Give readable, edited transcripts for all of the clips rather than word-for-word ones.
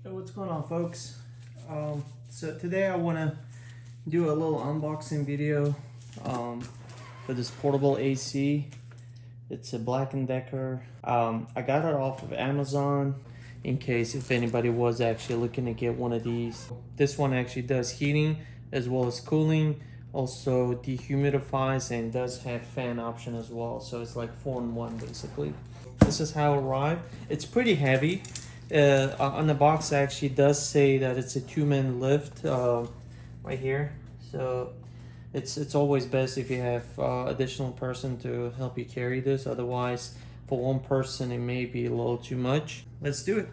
Hey, what's going on, folks? So today I want to do a little unboxing video for this portable AC. It's a Black+Decker. I got it off of Amazon in case if anybody was actually looking to get one of these. This one actually does heating as well as cooling, also dehumidifies, and does have fan option as well. So it's like 4-in-1 basically. This is how it arrived. It's pretty heavy. On the box actually does say that it's a 2-man lift right here. So it's always best if you have additional person to help you carry this. Otherwise, for one person, it may be a little too much. Let's do it.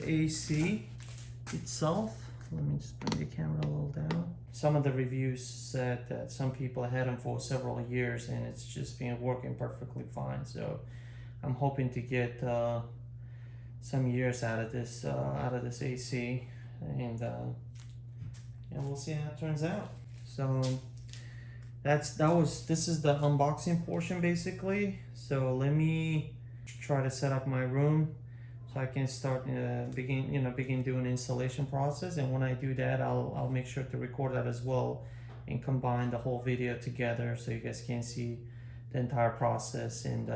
AC itself. Let me just bring the camera a little down. Some of the reviews said that some people had them for several years and it's just been working perfectly fine. So I'm hoping to get some years out of this AC, and we'll see how it turns out. So this is the unboxing portion basically. So let me try to set up my room so I can start begin doing the installation process. And when I do that, I'll make sure to record that as well and combine the whole video together so you guys can see the entire process and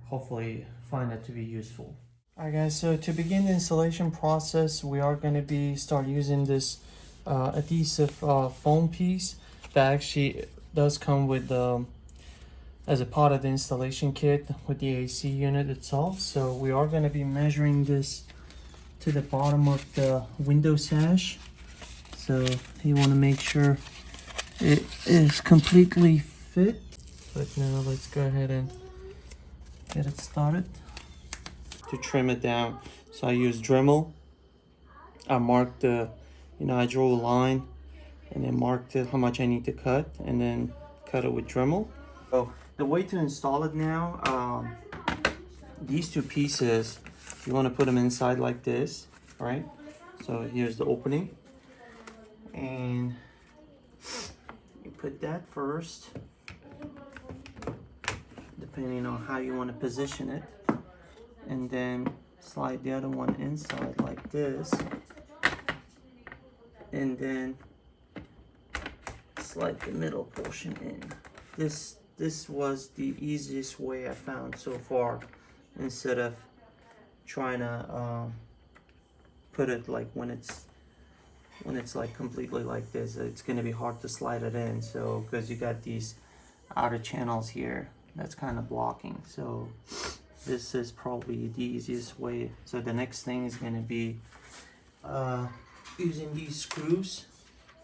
hopefully find it to be useful. Alright guys, so to begin the installation process, we are going to start using this adhesive foam piece that actually does come with as a part of the installation kit with the AC unit itself. So we are going to be measuring this to the bottom of the window sash. So you want to make sure it is completely fit. But now let's go ahead and get it started. To trim it down, so I use Dremel. I marked I drew a line and then marked how much I need to cut, and then cut it with Dremel. So the way to install it now, these two pieces, you want to put them inside like this, right? So here's the opening, and you put that first, depending on how you want to position it, and then slide the other one inside like this, and then slide the middle portion in. This was the easiest way I found so far, instead of trying to put it like when it's like completely like this. It's going to be hard to slide it in, so because you got these outer channels here that's kind of blocking. So this is probably the easiest way. So the next thing is going to be using these screws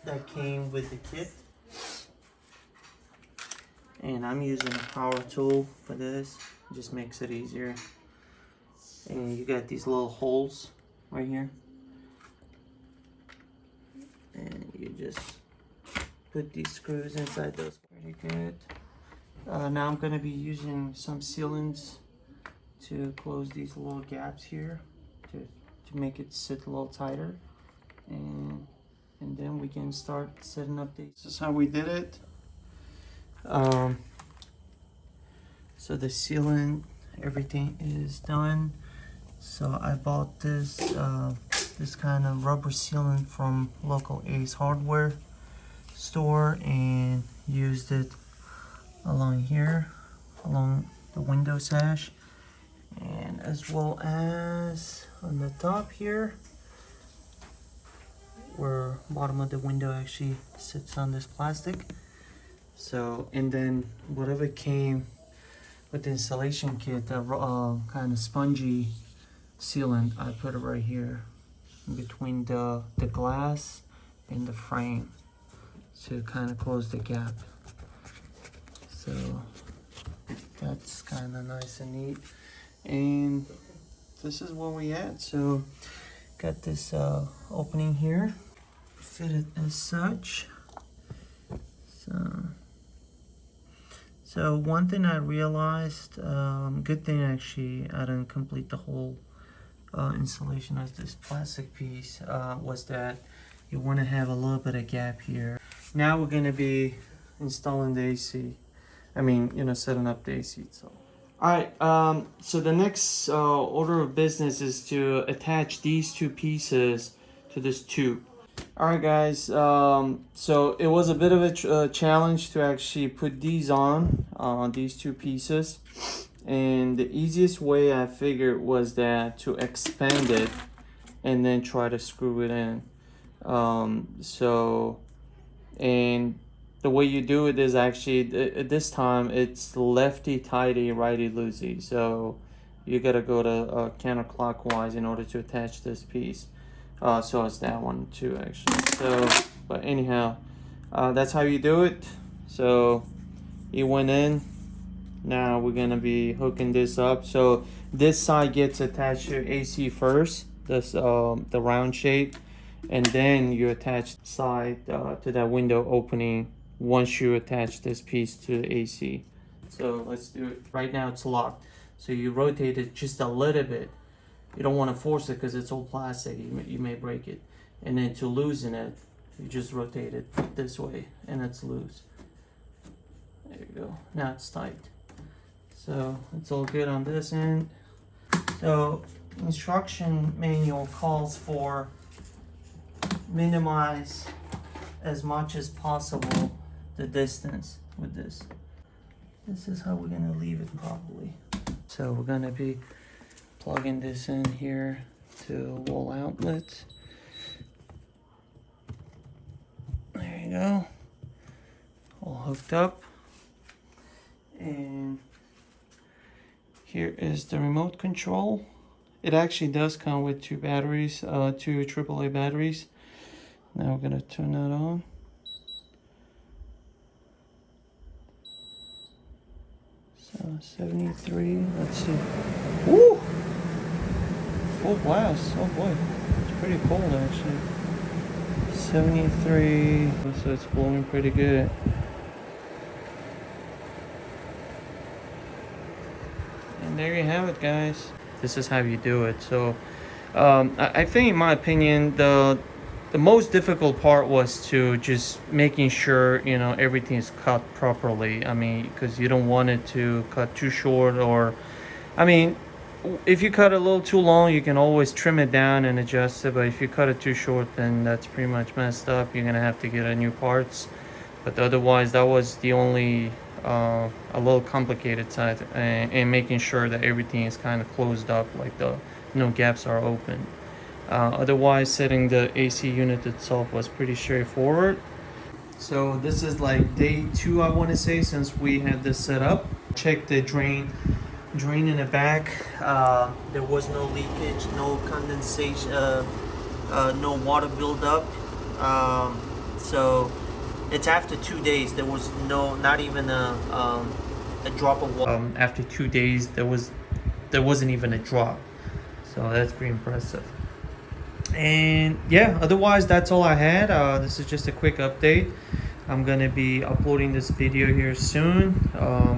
that came with the kit. And I'm using a power tool for this. It just makes it easier. And you got these little holes right here. And you just put these screws inside those. Pretty good. Now I'm going to be using some sealants to close these little gaps here to make it sit a little tighter, and then we can start setting up these. This is how we did it. So the sealant, everything is done. So I bought this this kind of rubber sealant from local Ace hardware store and used it along here, along the window sash, and as well as on the top here where bottom of the window actually sits on this plastic. So, and then whatever came with the installation kit, the kind of spongy sealant, I put it right here in between the glass and the frame to kind of close the gap. So that's kind of nice and neat. And this is what we had. So got this opening here, fit it as such. So one thing I realized, good thing actually I didn't complete the whole installation of this plastic piece, was that you want to have a little bit of gap here. Now we're going to be installing the AC. I mean, you know, setting up the AC. So, all right. So the next order of business is to attach these two pieces to this tube. All right, guys. So it was a bit of a challenge to actually put these on these two pieces, and the easiest way I figured was that to expand it and then try to screw it in. And the way you do it is actually this time it's lefty tighty, righty loosey. So you gotta go to counterclockwise in order to attach this piece. So it's that one too, actually. So, but anyhow, that's how you do it. So it went in. Now we're gonna be hooking this up. So this side gets attached to AC first, this the round shape, and then you attach the side to that window opening once you attach this piece to the AC. So let's do it. Right now it's locked. So you rotate it just a little bit. You don't want to force it because it's all plastic. You may break it. And then to loosen it, you just rotate it this way and it's loose. There you go. Now it's tight. So it's all good on this end. So instruction manual calls for minimize as much as possible the distance with this. This is how we're gonna leave it probably. So we're gonna be plugging this in here to wall outlets. There you go. All hooked up. And here is the remote control. It actually does come with two batteries, two AAA batteries. Now we're gonna turn that on. So 73, let's see. Woo! Full blast, oh boy. It's pretty cold actually. 73, so it's blowing pretty good. And there you have it, guys. This is how you do it. So I think in my opinion the most difficult part was to just making sure, you know, everything is cut properly. I mean, because you don't want it to cut too short, or I mean, if you cut it a little too long, you can always trim it down and adjust it, but if you cut it too short, then that's pretty much messed up. You're gonna have to get a new parts. But otherwise, that was the only a little complicated side, and making sure that everything is kind of closed up, like the no gaps are open. Otherwise, setting the AC unit itself was pretty straightforward. So this is like day 2, I want to say, since we had this set up. Check the drain in the back. There was no leakage, no condensation, no water buildup. So it's after 2 days. There was not even a drop of water. After 2 days, there wasn't even a drop. So that's pretty impressive. And yeah, otherwise that's all I had. This is just a quick update. I'm gonna be uploading this video here soon.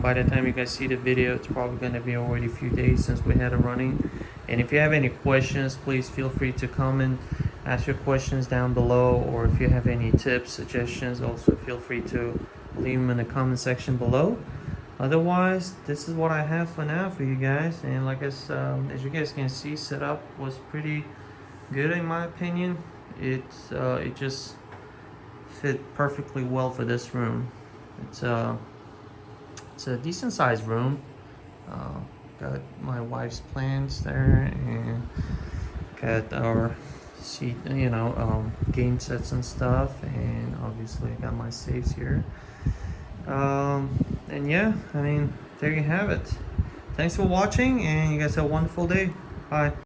By the time you guys see the video, it's probably gonna be already a few days since we had it running. And if you have any questions, please feel free to comment, ask your questions down below, or if you have any tips, suggestions, also feel free to leave them in the comment section below. Otherwise, this is what I have for now for you guys. And like as you guys can see, setup was pretty good in my opinion. It just fit perfectly well for this room. It's a decent sized room. Got my wife's plants there, and got our seat, game sets and stuff, and obviously I got my safes here. And yeah, I mean, there you have it. Thanks for watching, and you guys have a wonderful day. Bye.